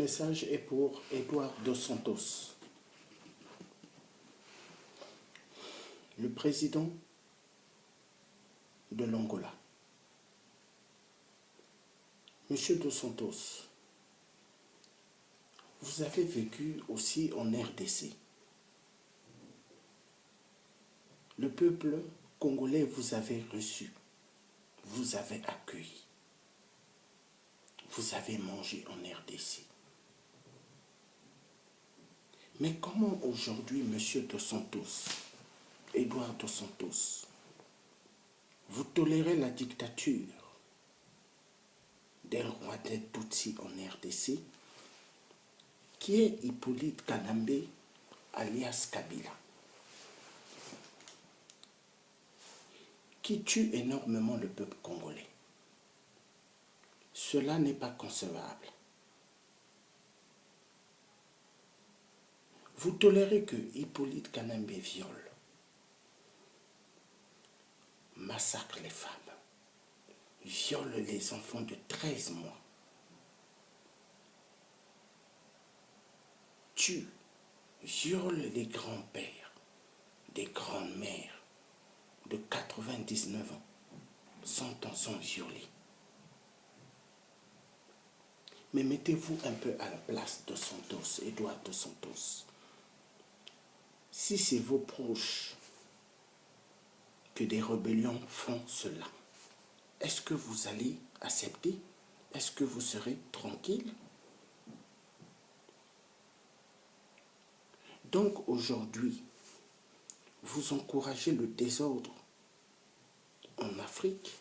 message est pour Edouard Dos Santos, le président de l'Angola. Monsieur Dos Santos, vous avez vécu aussi en RDC. Le peuple congolais vous avez reçu, vous avez accueilli, vous avez mangé en RDC. Mais comment aujourd'hui, Monsieur Dos Santos, Edouard Dos Santos, vous tolérez la dictature d'un roi des Tutsis en RDC qui est Hippolyte Kanambe alias Kabila, qui tue énormément le peuple congolais. Cela n'est pas concevable. Vous tolérez que Hippolyte Kanambe viole, massacre les femmes, viole les enfants de 13 mois, tue, viole les grands-pères, des grandes-mères de 99 ans, 100 ans sont violés. Mais mettez-vous un peu à la place de Santos, Edouard Dos Santos. Si c'est vos proches que des rébellions font cela, est-ce que vous allez accepter? Est-ce que vous serez tranquille? Donc aujourd'hui, vous encouragez le désordre en Afrique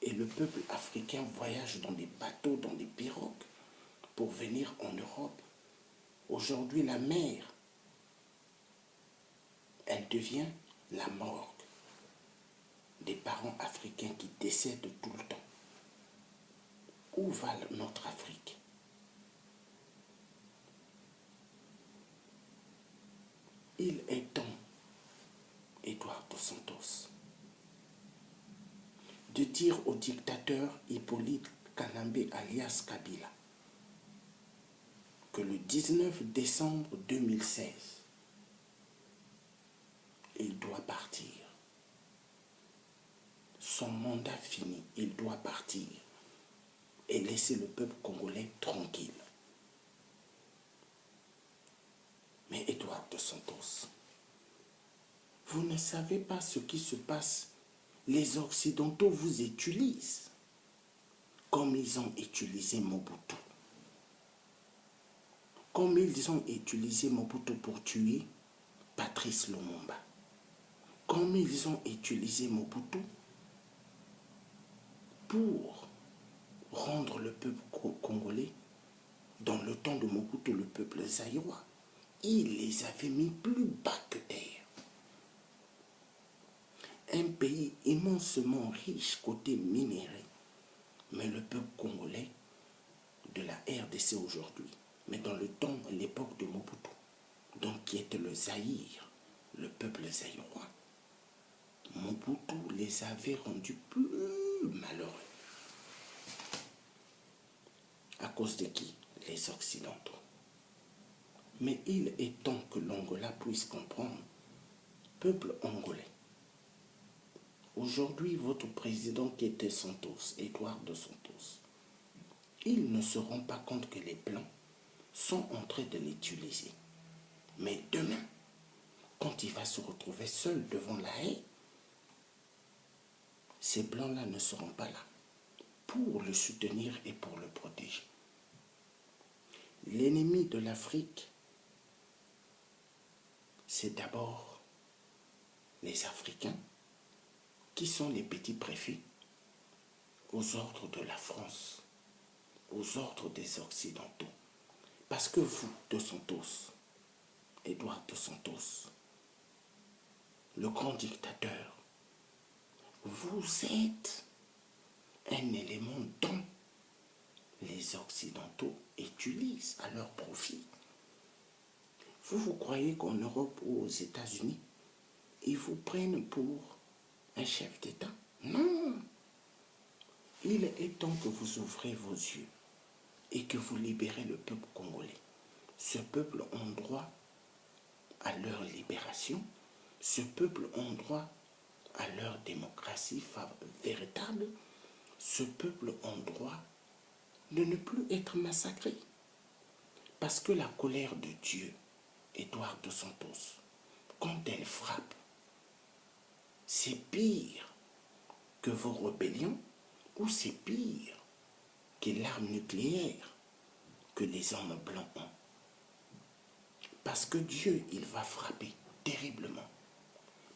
et le peuple africain voyage dans des bateaux, dans des pirogues pour venir en Europe. Aujourd'hui, la mer, elle devient la morgue des parents africains qui décèdent tout le temps. Où va notre Afrique? Il est temps, Edouard Dos Santos, de dire au dictateur Hippolyte Kanambe alias Kabila que le 19 décembre 2016, il doit partir. Son mandat fini, il doit partir et laisser le peuple congolais tranquille. Mais Edouard Dos Santos, vous ne savez pas ce qui se passe. Les Occidentaux vous utilisent comme ils ont utilisé Mobutu. Comme ils ont utilisé Mobutu pour tuer Patrice Lumumba. Comme ils ont utilisé Mobutu pour rendre le peuple congolais, dans le temps de Mobutu, le peuple zaïrois. Il les avait mis plus bas que terre. Un pays immensement riche côté minéraux, mais le peuple congolais de la RDC aujourd'hui, mais dans le temps, l'époque de Mobutu, donc qui était le Zaïre, le peuple zaïrois, Mobutu les avait rendus plus malheureux. À cause de qui? Les Occidentaux. Mais il est temps que l'Angola puisse comprendre, peuple angolais. Aujourd'hui, votre président qui était Santos, Edouard Dos Santos, il ne se rend pas compte que les Blancs sont en train de l'utiliser. Mais demain, quand il va se retrouver seul devant la haie, ces Blancs-là ne seront pas là pour le soutenir et pour le protéger. L'ennemi de l'Afrique, c'est d'abord les Africains, qui sont les petits préfets aux ordres de la France, aux ordres des Occidentaux. Parce que vous, Dos Santos, Edouard Dos Santos, le grand dictateur, vous êtes un élément dont les Occidentaux utilisent à leur profit. Vous croyez qu'en Europe ou aux États-Unis, ils vous prennent pour un chef d'État? Non. Il est temps que vous ouvrez vos yeux. et que vous libérez le peuple congolais. Ce peuple a droit à leur libération. Ce peuple a droit à leur démocratie véritable. Ce peuple a droit de ne plus être massacré. Parce que la colère de Dieu, Edouard dos Santos, quand elle frappe, c'est pire que vos rébellions ou c'est pire que l'arme nucléaire que les hommes blancs ont. Parce que Dieu, il va frapper terriblement.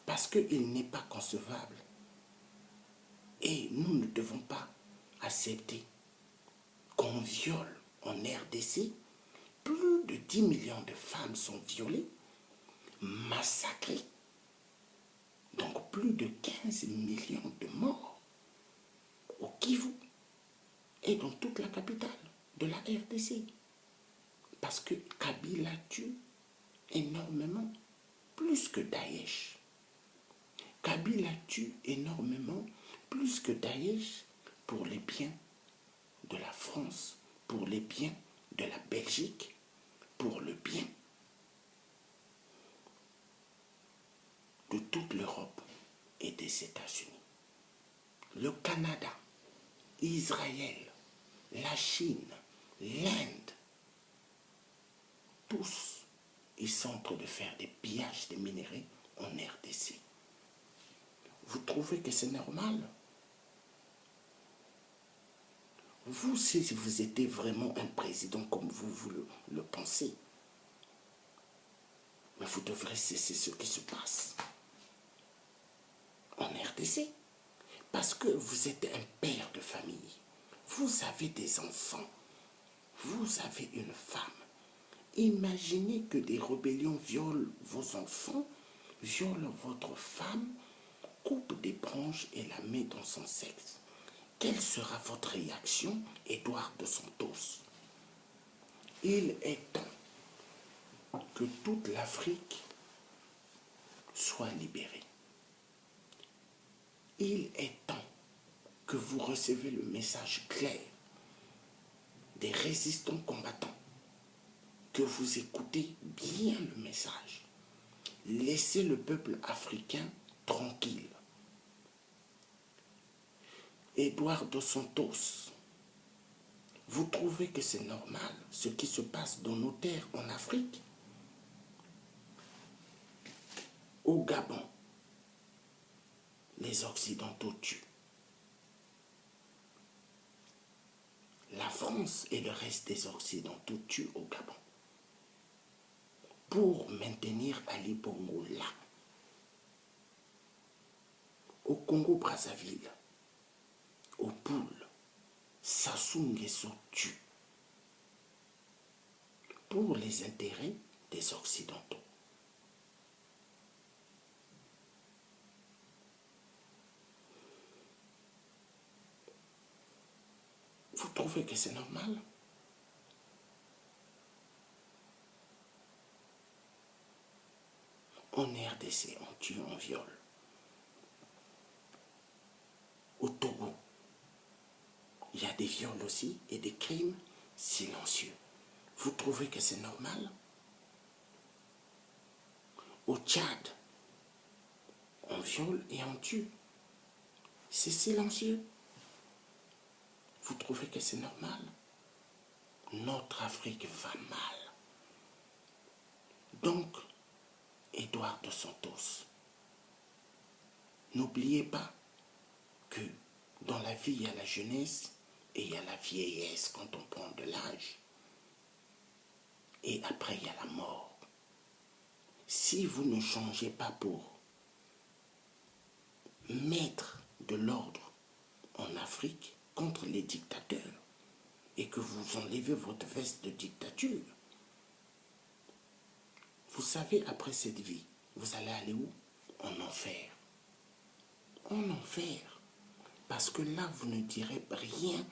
Parce qu'il n'est pas concevable. Et nous ne devons pas accepter qu'on viole en RDC. Plus de 10 millions de femmes sont violées, massacrées. Donc plus de 15 millions de morts au Kivu et dans toute la capitale de la RDC. Parce que Kabila tue énormément, plus que Daesh. Kabila tue énormément, plus que Daesh, pour les biens de la France, pour les biens de la Belgique, pour le bien de toute l'Europe et des États-Unis. Le Canada, Israël, la Chine, l'Inde, tous, ils sont en train de faire des pillages de minerais en RDC. Vous trouvez que c'est normal? Vous, si vous étiez vraiment un président comme vous le pensez, mais vous devrez cesser ce qui se passe en RDC. Parce que vous êtes un père de famille. Vous avez des enfants. Vous avez une femme. Imaginez que des rébellions violent vos enfants, violent votre femme, coupent des branches et la mettent dans son sexe. Quelle sera votre réaction, Edouard dos Santos? Il est temps que toute l'Afrique soit libérée. Il est temps que vous recevez le message clair des résistants combattants, que vous écoutez bien le message. Laissez le peuple africain tranquille. Edouard dos Santos, vous trouvez que c'est normal ce qui se passe dans nos terres en Afrique? Au Gabon, les Occidentaux tuent. La France et le reste des Occidentaux tuent au Gabon pour maintenir Ali Bongo là. Au Congo-Brazzaville, au Poul, Sassou Nguesso tue pour les intérêts des Occidentaux. Vous trouvez que c'est normal? En RDC, on tue, on viole. Au Togo, il y a des viols aussi et des crimes silencieux. Vous trouvez que c'est normal? Au Tchad, on viole et on tue. C'est silencieux. Vous trouvez que c'est normal? Notre Afrique va mal. Donc, Edouard dos Santos, n'oubliez pas que dans la vie, il y a la jeunesse et il y a la vieillesse quand on prend de l'âge. Et après, il y a la mort. Si vous ne changez pas pour mettre de l'ordre en Afrique contre les dictateurs et que vous enlevez votre veste de dictature, vous savez, après cette vie, vous allez aller où? En enfer. En enfer. Parce que là, vous ne direz rien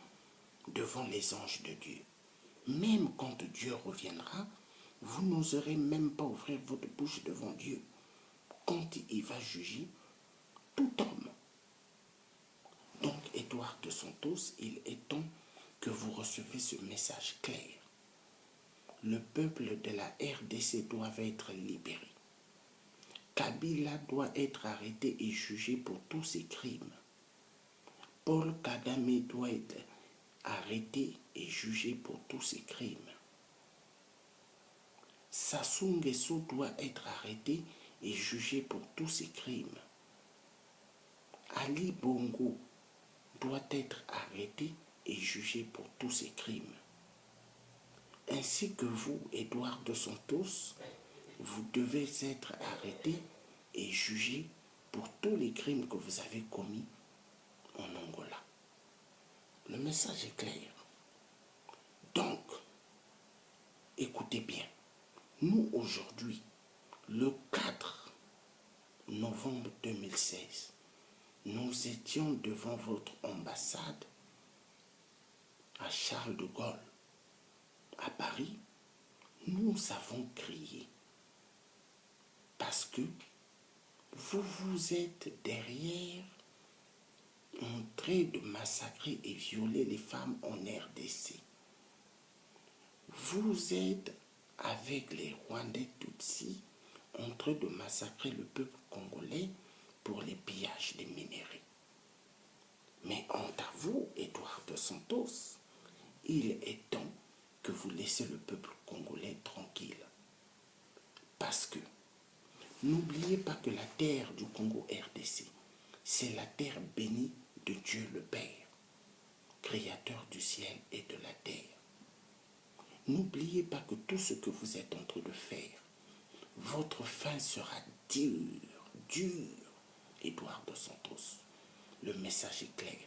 devant les anges de Dieu. Même quand Dieu reviendra, vous n'oserez même pas ouvrir votre bouche devant Dieu quand il va juger tout homme. Donc, Edouard dos Santos, il est temps que vous recevez ce message clair. Le peuple de la RDC doit être libéré. Kabila doit être arrêté et jugé pour tous ses crimes. Paul Kagame doit être arrêté et jugé pour tous ses crimes. Sassou Nguesso doit être arrêté et jugé pour tous ses crimes. Ali Bongo doit être arrêté et jugé pour tous ses crimes. Ainsi que vous, Edouard Dos Santos, vous devez être arrêté et jugé pour tous les crimes que vous avez commis en Angola. Le message est clair. Donc, écoutez bien. Nous, aujourd'hui, le 4 novembre 2016, nous étions devant votre ambassade à Charles de Gaulle, à Paris. Nous avons crié parce que vous êtes derrière en train de massacrer et violer les femmes en RDC. Vous êtes avec les Rwandais Tutsis en train de massacrer le peuple congolais pour les pillages des minerais. Mais honte à vous, Edouard Dos Santos, il est temps que vous laissez le peuple congolais tranquille. Parce que n'oubliez pas que la terre du Congo RDC, c'est la terre bénie de Dieu le Père, créateur du ciel et de la terre. N'oubliez pas que tout ce que vous êtes en train de faire, votre fin sera dure, Edouard Dos Santos. Le message est clair.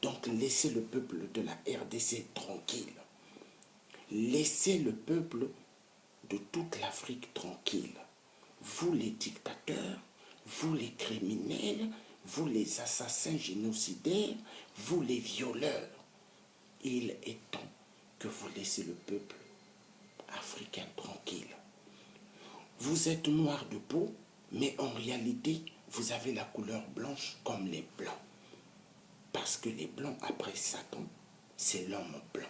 Donc laissez le peuple de la RDC tranquille. Laissez le peuple de toute l'Afrique tranquille. Vous les dictateurs, vous les criminels, vous les assassins génocidaires, vous les violeurs. Il est temps que vous laissez le peuple africain tranquille. Vous êtes noir de peau, mais en réalité, vous avez la couleur blanche comme les blancs. Parce que les blancs, après Satan, c'est l'homme blanc.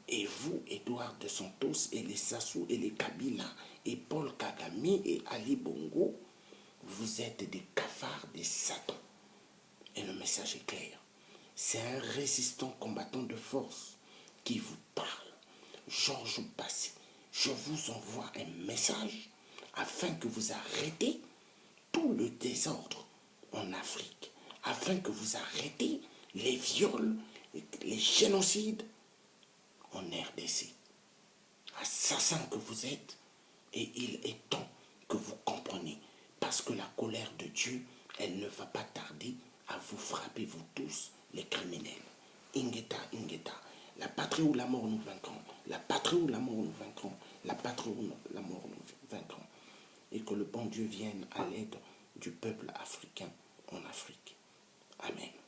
Et vous, Edouard Dos Santos, et les Sassou, et les Kabila, et Paul Kagame, et Ali Bongo, vous êtes des cafards, des satans. Et le message est clair. C'est un résistant combattant de force qui vous parle. Georges Bassé, je vous envoie un message afin que vous arrêtez tout le désordre en Afrique, afin que vous arrêtez les viols, les génocides en RDC. Assassins que vous êtes, et il est temps que vous compreniez, parce que la colère de Dieu, elle ne va pas tarder à vous frapper, vous tous, les criminels. Ingeta, Ingeta, la patrie ou la mort nous vaincrons, la patrie ou la mort nous vaincrons, la patrie ou la mort nous vaincrons. Et que le bon Dieu vienne à l'aide du peuple africain en Afrique. Amen.